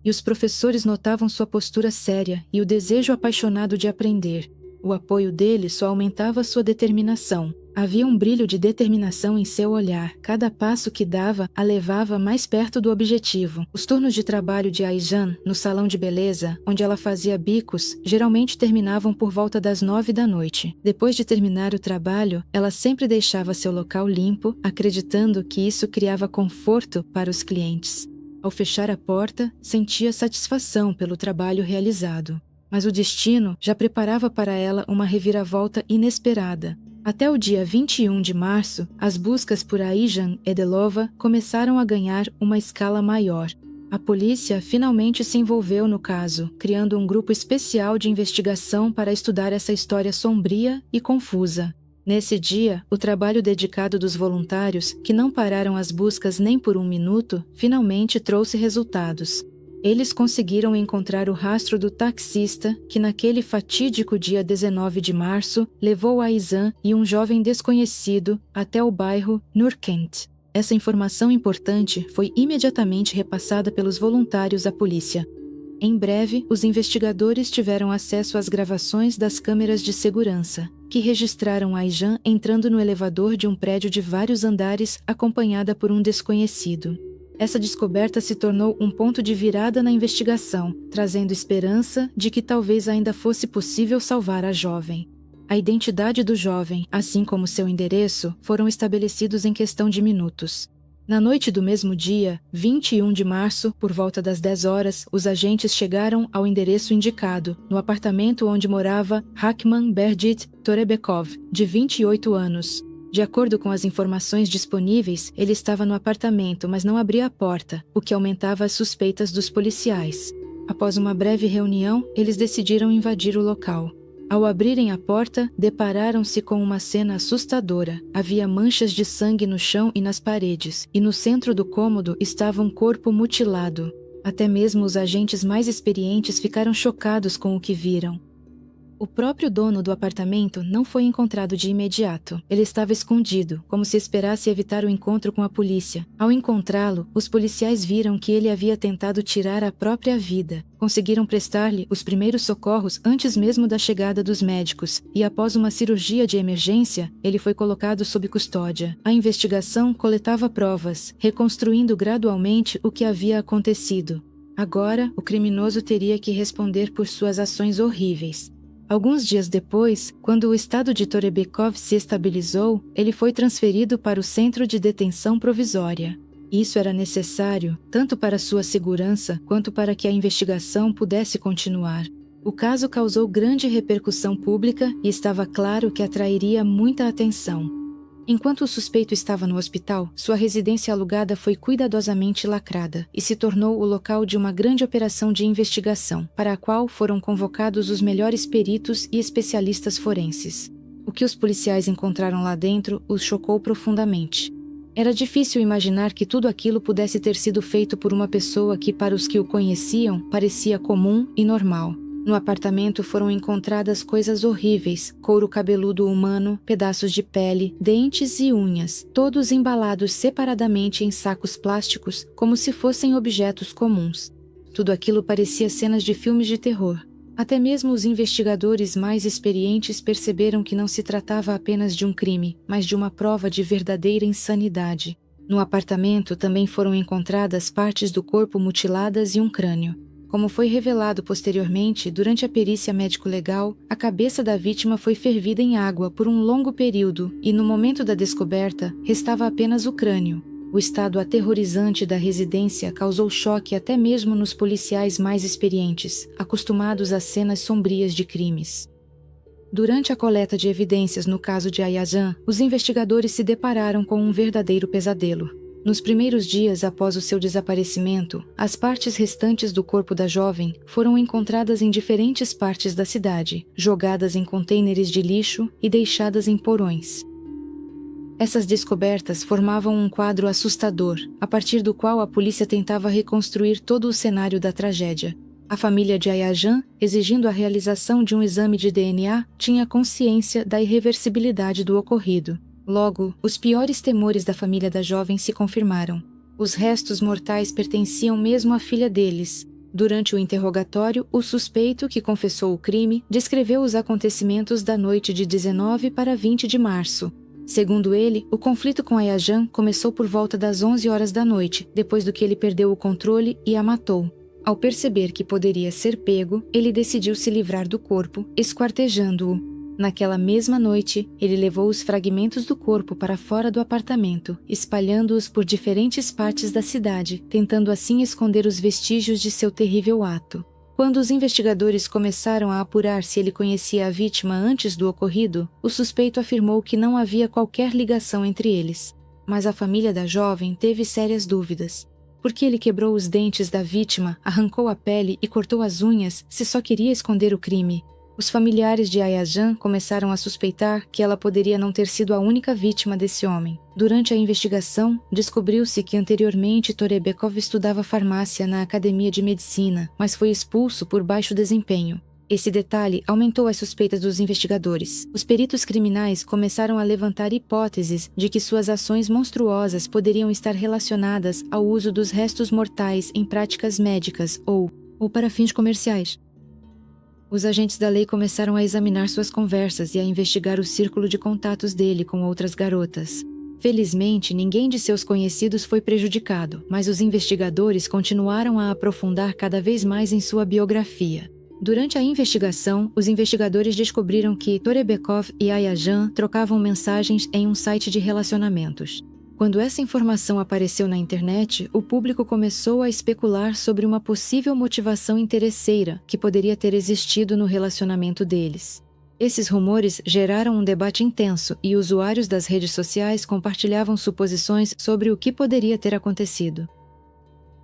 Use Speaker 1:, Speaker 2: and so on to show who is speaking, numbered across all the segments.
Speaker 1: e os professores notavam sua postura séria e o desejo apaixonado de aprender. O apoio dele só aumentava sua determinação. Havia um brilho de determinação em seu olhar. Cada passo que dava a levava mais perto do objetivo. Os turnos de trabalho de Aijan no salão de beleza, onde ela fazia bicos, geralmente terminavam por volta das 9 da noite. Depois de terminar o trabalho, ela sempre deixava seu local limpo, acreditando que isso criava conforto para os clientes. Ao fechar a porta, sentia satisfação pelo trabalho realizado. Mas o destino já preparava para ela uma reviravolta inesperada. Até o dia 21 de março, as buscas por Aijan Edelova começaram a ganhar uma escala maior. A polícia finalmente se envolveu no caso, criando um grupo especial de investigação para estudar essa história sombria e confusa. Nesse dia, o trabalho dedicado dos voluntários, que não pararam as buscas nem por um minuto, finalmente trouxe resultados. Eles conseguiram encontrar o rastro do taxista que naquele fatídico dia 19 de março levou Aizan e um jovem desconhecido até o bairro Nurkent. Essa informação importante foi imediatamente repassada pelos voluntários à polícia. Em breve, os investigadores tiveram acesso às gravações das câmeras de segurança, que registraram Aizan entrando no elevador de um prédio de vários andares acompanhada por um desconhecido. Essa descoberta se tornou um ponto de virada na investigação, trazendo esperança de que talvez ainda fosse possível salvar a jovem. A identidade do jovem, assim como seu endereço, foram estabelecidos em questão de minutos. Na noite do mesmo dia, 21 de março, por volta das 10 horas, os agentes chegaram ao endereço indicado, no apartamento onde morava Hackman Berdit Torebekov, de 28 anos. De acordo com as informações disponíveis, ele estava no apartamento, mas não abria a porta, o que aumentava as suspeitas dos policiais. Após uma breve reunião, eles decidiram invadir o local. Ao abrirem a porta, depararam-se com uma cena assustadora. Havia manchas de sangue no chão e nas paredes, e no centro do cômodo estava um corpo mutilado. Até mesmo os agentes mais experientes ficaram chocados com o que viram. O próprio dono do apartamento não foi encontrado de imediato. Ele estava escondido, como se esperasse evitar o encontro com a polícia. Ao encontrá-lo, os policiais viram que ele havia tentado tirar a própria vida. Conseguiram prestar-lhe os primeiros socorros antes mesmo da chegada dos médicos, e após uma cirurgia de emergência, ele foi colocado sob custódia. A investigação coletava provas, reconstruindo gradualmente o que havia acontecido. Agora, o criminoso teria que responder por suas ações horríveis. Alguns dias depois, quando o estado de Torebekov se estabilizou, ele foi transferido para o centro de detenção provisória. Isso era necessário, tanto para sua segurança quanto para que a investigação pudesse continuar. O caso causou grande repercussão pública e estava claro que atrairia muita atenção. Enquanto o suspeito estava no hospital, sua residência alugada foi cuidadosamente lacrada e se tornou o local de uma grande operação de investigação, para a qual foram convocados os melhores peritos e especialistas forenses. O que os policiais encontraram lá dentro os chocou profundamente. Era difícil imaginar que tudo aquilo pudesse ter sido feito por uma pessoa que, para os que o conheciam, parecia comum e normal. No apartamento foram encontradas coisas horríveis, couro cabeludo humano, pedaços de pele, dentes e unhas, todos embalados separadamente em sacos plásticos como se fossem objetos comuns. Tudo aquilo parecia cenas de filmes de terror. Até mesmo os investigadores mais experientes perceberam que não se tratava apenas de um crime, mas de uma prova de verdadeira insanidade. No apartamento também foram encontradas partes do corpo mutiladas e um crânio. Como foi revelado posteriormente, durante a perícia médico-legal, a cabeça da vítima foi fervida em água por um longo período e, no momento da descoberta, restava apenas o crânio. O estado aterrorizante da residência causou choque até mesmo nos policiais mais experientes, acostumados às cenas sombrias de crimes. Durante a coleta de evidências no caso de Aizan, os investigadores se depararam com um verdadeiro pesadelo. Nos primeiros dias após o seu desaparecimento, as partes restantes do corpo da jovem foram encontradas em diferentes partes da cidade, jogadas em contêineres de lixo e deixadas em porões. Essas descobertas formavam um quadro assustador, a partir do qual a polícia tentava reconstruir todo o cenário da tragédia. A família de Aizan, exigindo a realização de um exame de DNA, tinha consciência da irreversibilidade do ocorrido. Logo, os piores temores da família da jovem se confirmaram. Os restos mortais pertenciam mesmo à filha deles. Durante o interrogatório, o suspeito, que confessou o crime, descreveu os acontecimentos da noite de 19 para 20 de março. Segundo ele, o conflito com Ayajan começou por volta das 11 horas da noite, depois do que ele perdeu o controle e a matou. Ao perceber que poderia ser pego, ele decidiu se livrar do corpo, esquartejando-o. Naquela mesma noite, ele levou os fragmentos do corpo para fora do apartamento, espalhando-os por diferentes partes da cidade, tentando assim esconder os vestígios de seu terrível ato. Quando os investigadores começaram a apurar se ele conhecia a vítima antes do ocorrido, o suspeito afirmou que não havia qualquer ligação entre eles. Mas a família da jovem teve sérias dúvidas. Por que ele quebrou os dentes da vítima, arrancou a pele e cortou as unhas se só queria esconder o crime? Os familiares de Ayajan começaram a suspeitar que ela poderia não ter sido a única vítima desse homem. Durante a investigação, descobriu-se que anteriormente Torebekov estudava farmácia na Academia de Medicina, mas foi expulso por baixo desempenho. Esse detalhe aumentou as suspeitas dos investigadores. Os peritos criminais começaram a levantar hipóteses de que suas ações monstruosas poderiam estar relacionadas ao uso dos restos mortais em práticas médicas ou para fins comerciais. Os agentes da lei começaram a examinar suas conversas e a investigar o círculo de contatos dele com outras garotas. Felizmente, ninguém de seus conhecidos foi prejudicado, mas os investigadores continuaram a aprofundar cada vez mais em sua biografia. Durante a investigação, os investigadores descobriram que Torebekov e Ayajan trocavam mensagens em um site de relacionamentos. Quando essa informação apareceu na internet, o público começou a especular sobre uma possível motivação interesseira que poderia ter existido no relacionamento deles. Esses rumores geraram um debate intenso e usuários das redes sociais compartilhavam suposições sobre o que poderia ter acontecido.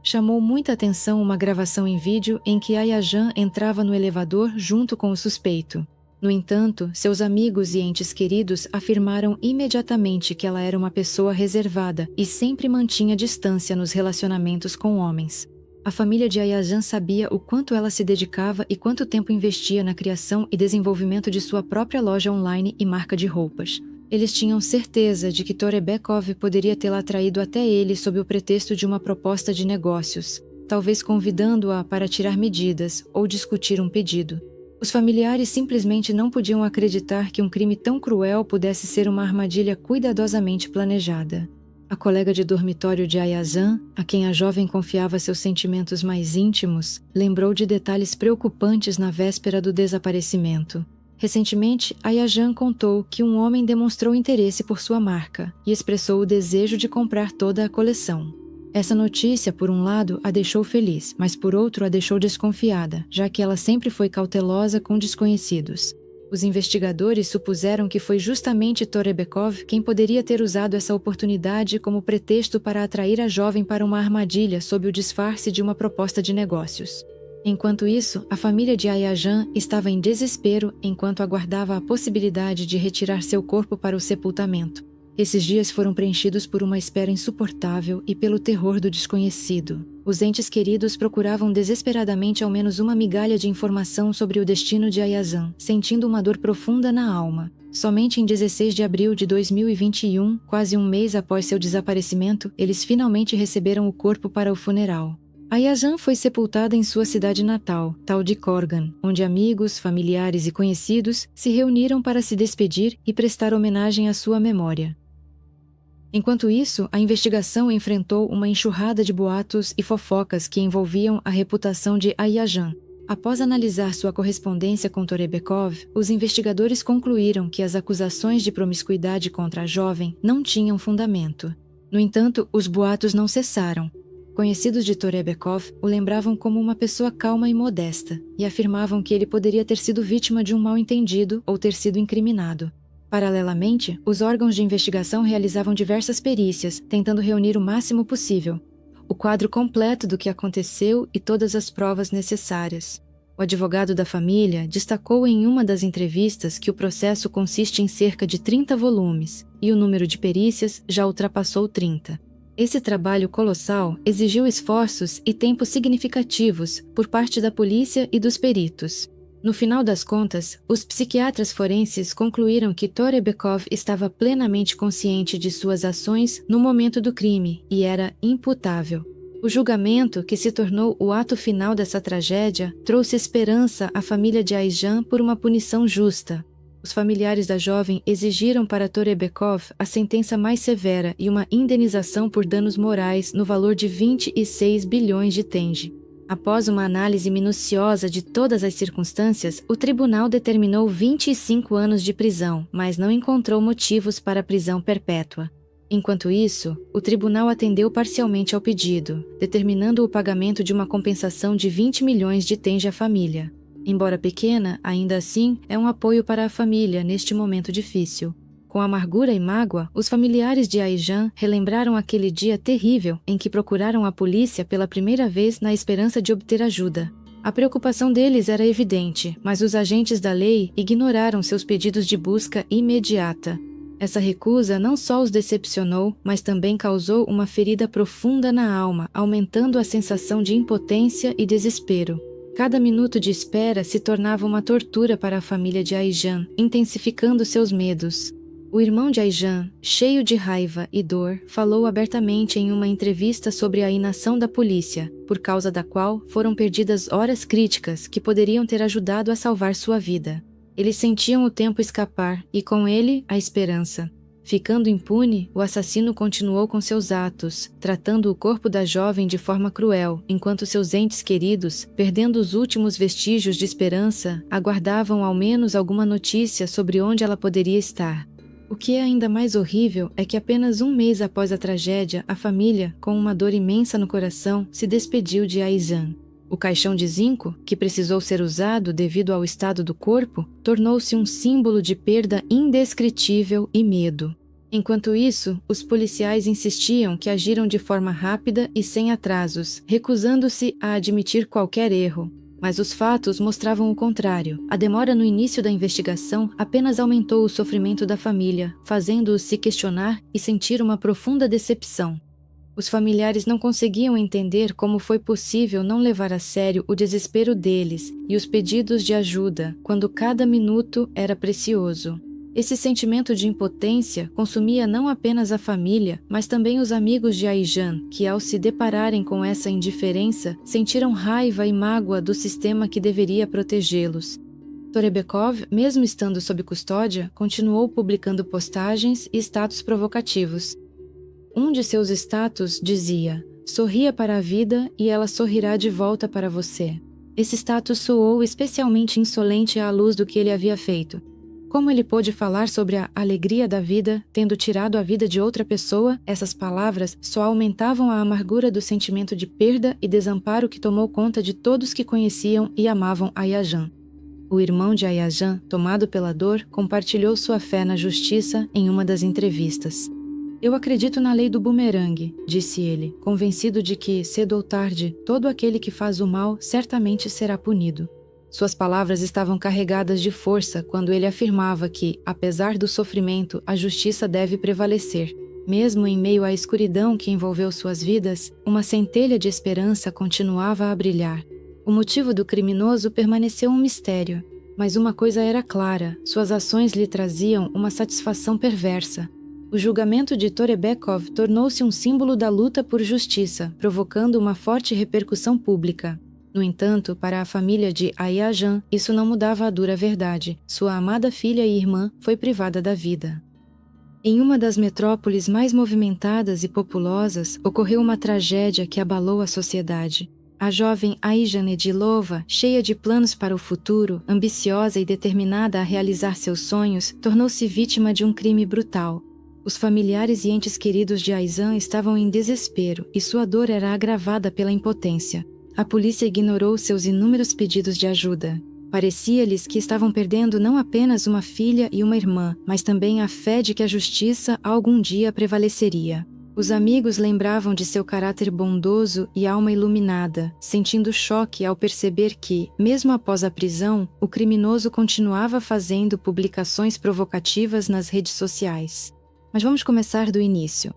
Speaker 1: Chamou muita atenção uma gravação em vídeo em que Ayajan entrava no elevador junto com o suspeito. No entanto, seus amigos e entes queridos afirmaram imediatamente que ela era uma pessoa reservada e sempre mantinha distância nos relacionamentos com homens. A família de Ayajan sabia o quanto ela se dedicava e quanto tempo investia na criação e desenvolvimento de sua própria loja online e marca de roupas. Eles tinham certeza de que Torebekov poderia tê-la atraído até ele sob o pretexto de uma proposta de negócios, talvez convidando-a para tirar medidas ou discutir um pedido. Os familiares simplesmente não podiam acreditar que um crime tão cruel pudesse ser uma armadilha cuidadosamente planejada. A colega de dormitório de Ayajan, a quem a jovem confiava seus sentimentos mais íntimos, lembrou de detalhes preocupantes na véspera do desaparecimento. Recentemente, Ayajan contou que um homem demonstrou interesse por sua marca e expressou o desejo de comprar toda a coleção. Essa notícia, por um lado, a deixou feliz, mas por outro a deixou desconfiada, já que ela sempre foi cautelosa com desconhecidos. Os investigadores supuseram que foi justamente Torebekov quem poderia ter usado essa oportunidade como pretexto para atrair a jovem para uma armadilha sob o disfarce de uma proposta de negócios. Enquanto isso, a família de Ayajan estava em desespero enquanto aguardava a possibilidade de retirar seu corpo para o sepultamento. Esses dias foram preenchidos por uma espera insuportável e pelo terror do desconhecido. Os entes queridos procuravam desesperadamente ao menos uma migalha de informação sobre o destino de Ayajan, sentindo uma dor profunda na alma. Somente em 16 de abril de 2021, quase um mês após seu desaparecimento, eles finalmente receberam o corpo para o funeral. Ayajan foi sepultada em sua cidade natal, tal de Korgan, onde amigos, familiares e conhecidos se reuniram para se despedir e prestar homenagem à sua memória. Enquanto isso, a investigação enfrentou uma enxurrada de boatos e fofocas que envolviam a reputação de Ayajan. Após analisar sua correspondência com Torebekov, os investigadores concluíram que as acusações de promiscuidade contra a jovem não tinham fundamento. No entanto, os boatos não cessaram. Conhecidos de Torebekov o lembravam como uma pessoa calma e modesta, e afirmavam que ele poderia ter sido vítima de um mal-entendido ou ter sido incriminado. Paralelamente, os órgãos de investigação realizavam diversas perícias, tentando reunir o máximo possível o quadro completo do que aconteceu e todas as provas necessárias. O advogado da família destacou em uma das entrevistas que o processo consiste em cerca de 30 volumes, e o número de perícias já ultrapassou 30. Esse trabalho colossal exigiu esforços e tempo significativos por parte da polícia e dos peritos. No final das contas, os psiquiatras forenses concluíram que Torebekov estava plenamente consciente de suas ações no momento do crime e era imputável. O julgamento, que se tornou o ato final dessa tragédia, trouxe esperança à família de Aijan por uma punição justa. Os familiares da jovem exigiram para Torebekov a sentença mais severa e uma indenização por danos morais no valor de 26 bilhões de tenge. Após uma análise minuciosa de todas as circunstâncias, o tribunal determinou 25 anos de prisão, mas não encontrou motivos para a prisão perpétua. Enquanto isso, o tribunal atendeu parcialmente ao pedido, determinando o pagamento de uma compensação de 20 milhões de tenge à família. Embora pequena, ainda assim, é um apoio para a família neste momento difícil. Com amargura e mágoa, os familiares de Aijan relembraram aquele dia terrível em que procuraram a polícia pela primeira vez na esperança de obter ajuda. A preocupação deles era evidente, mas os agentes da lei ignoraram seus pedidos de busca imediata. Essa recusa não só os decepcionou, mas também causou uma ferida profunda na alma, aumentando a sensação de impotência e desespero. Cada minuto de espera se tornava uma tortura para a família de Aijan, intensificando seus medos. O irmão de Aijan, cheio de raiva e dor, falou abertamente em uma entrevista sobre a inação da polícia, por causa da qual foram perdidas horas críticas que poderiam ter ajudado a salvar sua vida. Eles sentiam o tempo escapar e, com ele, a esperança. Ficando impune, o assassino continuou com seus atos, tratando o corpo da jovem de forma cruel, enquanto seus entes queridos, perdendo os últimos vestígios de esperança, aguardavam ao menos alguma notícia sobre onde ela poderia estar. O que é ainda mais horrível é que apenas um mês após a tragédia, a família, com uma dor imensa no coração, se despediu de Aijan. O caixão de zinco, que precisou ser usado devido ao estado do corpo, tornou-se um símbolo de perda indescritível e medo. Enquanto isso, os policiais insistiam que agiram de forma rápida e sem atrasos, recusando-se a admitir qualquer erro. Mas os fatos mostravam o contrário. A demora no início da investigação apenas aumentou o sofrimento da família, fazendo-os se questionar e sentir uma profunda decepção. Os familiares não conseguiam entender como foi possível não levar a sério o desespero deles e os pedidos de ajuda, quando cada minuto era precioso. Esse sentimento de impotência consumia não apenas a família, mas também os amigos de Aijan, que ao se depararem com essa indiferença, sentiram raiva e mágoa do sistema que deveria protegê-los. Torebekov, mesmo estando sob custódia, continuou publicando postagens e status provocativos. Um de seus status dizia: "Sorria para a vida e ela sorrirá de volta para você." Esse status soou especialmente insolente à luz do que ele havia feito. Como ele pôde falar sobre a alegria da vida, tendo tirado a vida de outra pessoa? Essas palavras só aumentavam a amargura do sentimento de perda e desamparo que tomou conta de todos que conheciam e amavam Aijan. O irmão de Aijan, tomado pela dor, compartilhou sua fé na justiça em uma das entrevistas. "Eu acredito na lei do bumerangue", disse ele, convencido de que, cedo ou tarde, todo aquele que faz o mal certamente será punido. Suas palavras estavam carregadas de força quando ele afirmava que, apesar do sofrimento, a justiça deve prevalecer. Mesmo em meio à escuridão que envolveu suas vidas, uma centelha de esperança continuava a brilhar. O motivo do criminoso permaneceu um mistério, mas uma coisa era clara: suas ações lhe traziam uma satisfação perversa. O julgamento de Torebekov tornou-se um símbolo da luta por justiça, provocando uma forte repercussão pública. No entanto, para a família de Aijan, isso não mudava a dura verdade: sua amada filha e irmã foi privada da vida. Em uma das metrópoles mais movimentadas e populosas, ocorreu uma tragédia que abalou a sociedade. A jovem Aijan Edilova, cheia de planos para o futuro, ambiciosa e determinada a realizar seus sonhos, tornou-se vítima de um crime brutal. Os familiares e entes queridos de Aijan estavam em desespero e sua dor era agravada pela impotência. A polícia ignorou seus inúmeros pedidos de ajuda. Parecia-lhes que estavam perdendo não apenas uma filha e uma irmã, mas também a fé de que a justiça algum dia prevaleceria. Os amigos lembravam de seu caráter bondoso e alma iluminada, sentindo choque ao perceber que, mesmo após a prisão, o criminoso continuava fazendo publicações provocativas nas redes sociais. Mas vamos começar do início.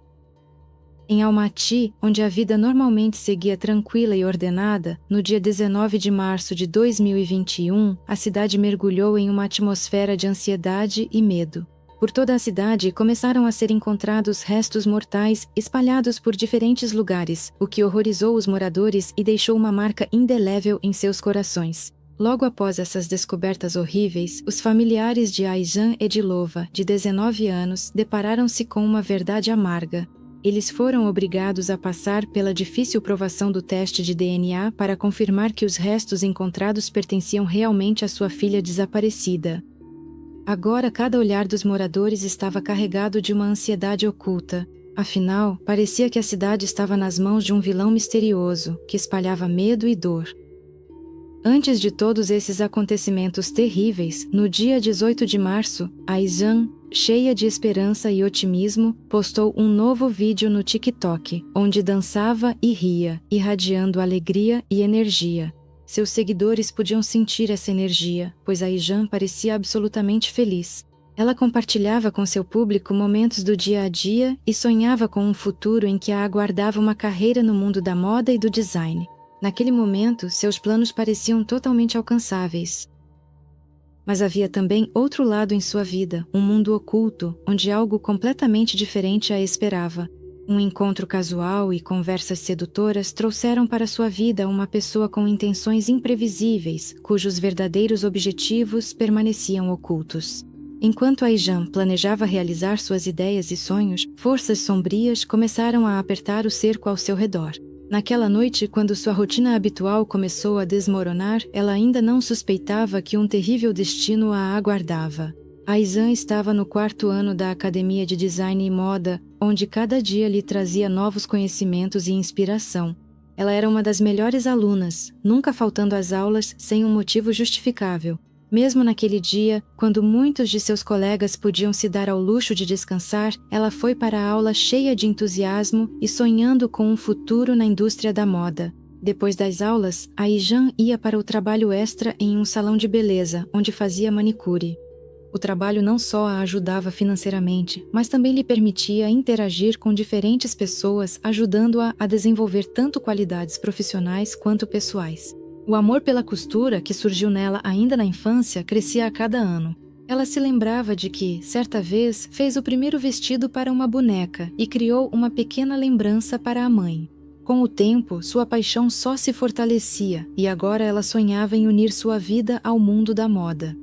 Speaker 1: Em Almaty, onde a vida normalmente seguia tranquila e ordenada, no dia 19 de março de 2021, a cidade mergulhou em uma atmosfera de ansiedade e medo. Por toda a cidade começaram a ser encontrados restos mortais espalhados por diferentes lugares, o que horrorizou os moradores e deixou uma marca indelével em seus corações. Logo após essas descobertas horríveis, os familiares de Aijan Edilova, de 19 anos, depararam-se com uma verdade amarga. Eles foram obrigados a passar pela difícil provação do teste de DNA para confirmar que os restos encontrados pertenciam realmente à sua filha desaparecida. Agora cada olhar dos moradores estava carregado de uma ansiedade oculta. Afinal, parecia que a cidade estava nas mãos de um vilão misterioso, que espalhava medo e dor. Antes de todos esses acontecimentos terríveis, no dia 18 de março, Aijan, cheia de esperança e otimismo, postou um novo vídeo no TikTok, onde dançava e ria, irradiando alegria e energia. Seus seguidores podiam sentir essa energia, pois Aijan parecia absolutamente feliz. Ela compartilhava com seu público momentos do dia a dia e sonhava com um futuro em que a aguardava uma carreira no mundo da moda e do design. Naquele momento, seus planos pareciam totalmente alcançáveis. Mas havia também outro lado em sua vida, um mundo oculto, onde algo completamente diferente a esperava. Um encontro casual e conversas sedutoras trouxeram para sua vida uma pessoa com intenções imprevisíveis, cujos verdadeiros objetivos permaneciam ocultos. Enquanto Aijan planejava realizar suas ideias e sonhos, forças sombrias começaram a apertar o cerco ao seu redor. Naquela noite, quando sua rotina habitual começou a desmoronar, ela ainda não suspeitava que um terrível destino a aguardava. Aijan estava no 4º ano da Academia de Design e Moda, onde cada dia lhe trazia novos conhecimentos e inspiração. Ela era uma das melhores alunas, nunca faltando às aulas sem um motivo justificável. Mesmo naquele dia, quando muitos de seus colegas podiam se dar ao luxo de descansar, ela foi para a aula cheia de entusiasmo e sonhando com um futuro na indústria da moda. Depois das aulas, Aijan ia para o trabalho extra em um salão de beleza, onde fazia manicure. O trabalho não só a ajudava financeiramente, mas também lhe permitia interagir com diferentes pessoas, ajudando-a a desenvolver tanto qualidades profissionais quanto pessoais. O amor pela costura, que surgiu nela ainda na infância, crescia a cada ano. Ela se lembrava de que, certa vez, fez o primeiro vestido para uma boneca e criou uma pequena lembrança para a mãe. Com o tempo, sua paixão só se fortalecia e agora ela sonhava em unir sua vida ao mundo da moda.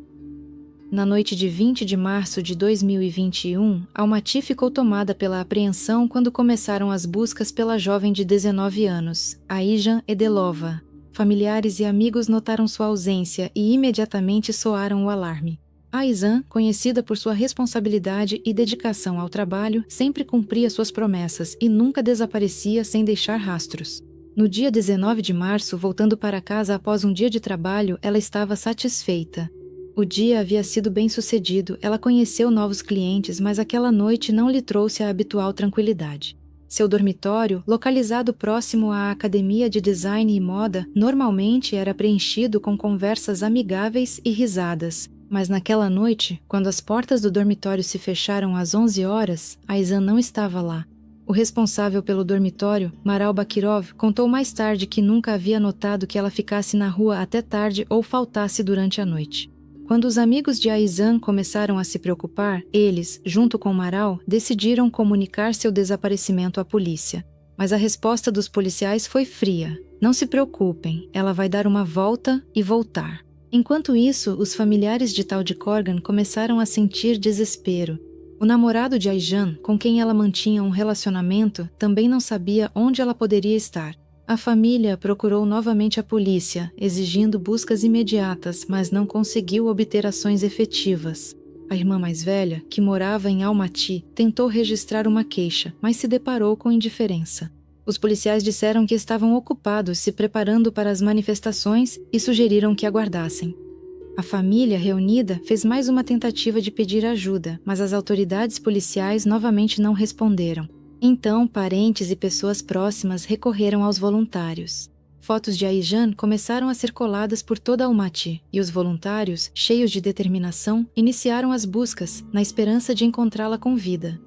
Speaker 1: Na noite de 20 de março de 2021, Almaty ficou tomada pela apreensão quando começaram as buscas pela jovem de 19 anos, Aijan Edilova. Familiares e amigos notaram sua ausência e imediatamente soaram o alarme. Aijan, conhecida por sua responsabilidade e dedicação ao trabalho, sempre cumpria suas promessas e nunca desaparecia sem deixar rastros. No dia 19 de março, voltando para casa após um dia de trabalho, ela estava satisfeita. O dia havia sido bem-sucedido, ela conheceu novos clientes, mas aquela noite não lhe trouxe a habitual tranquilidade. Seu dormitório, localizado próximo à Academia de Design e Moda, normalmente era preenchido com conversas amigáveis e risadas. Mas naquela noite, quando as portas do dormitório se fecharam às 11 horas, Aijan não estava lá. O responsável pelo dormitório, Maral Bakirov, contou mais tarde que nunca havia notado que ela ficasse na rua até tarde ou faltasse durante a noite. Quando os amigos de Aijan começaram a se preocupar, eles, junto com Maral, decidiram comunicar seu desaparecimento à polícia. Mas a resposta dos policiais foi fria. Não se preocupem, ela vai dar uma volta e voltar. Enquanto isso, os familiares de Tal de Corgan começaram a sentir desespero. O namorado de Aijan, com quem ela mantinha um relacionamento, também não sabia onde ela poderia estar. A família procurou novamente a polícia, exigindo buscas imediatas, mas não conseguiu obter ações efetivas. A irmã mais velha, que morava em Almaty, tentou registrar uma queixa, mas se deparou com indiferença. Os policiais disseram que estavam ocupados se preparando para as manifestações e sugeriram que aguardassem. A família, reunida, fez mais uma tentativa de pedir ajuda, mas as autoridades policiais novamente não responderam. Então, parentes e pessoas próximas recorreram aos voluntários. Fotos de Aijan começaram a ser coladas por toda Almaty, e os voluntários, cheios de determinação, iniciaram as buscas, na esperança de encontrá-la com vida.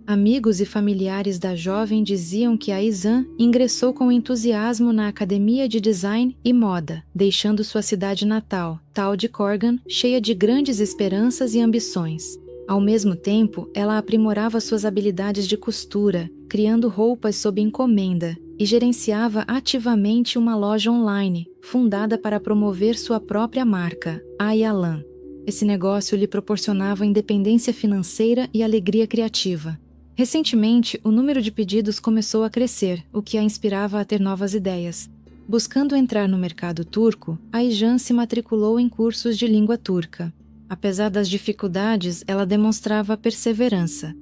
Speaker 1: Amigos e familiares da jovem diziam que Aijan ingressou com entusiasmo na Academia de Design e Moda, deixando sua cidade natal, Tal de Corgan, cheia de grandes esperanças e ambições. Ao mesmo tempo, ela aprimorava suas habilidades de costura, criando roupas sob encomenda, e gerenciava ativamente uma loja online, fundada para promover sua própria marca, Ayalan. Esse negócio lhe proporcionava independência financeira e alegria criativa. Recentemente, o número de pedidos começou a crescer, o que a inspirava a ter novas ideias. Buscando entrar no mercado turco, Ayjan se matriculou em cursos de língua turca. Apesar das dificuldades, ela demonstrava perseverança.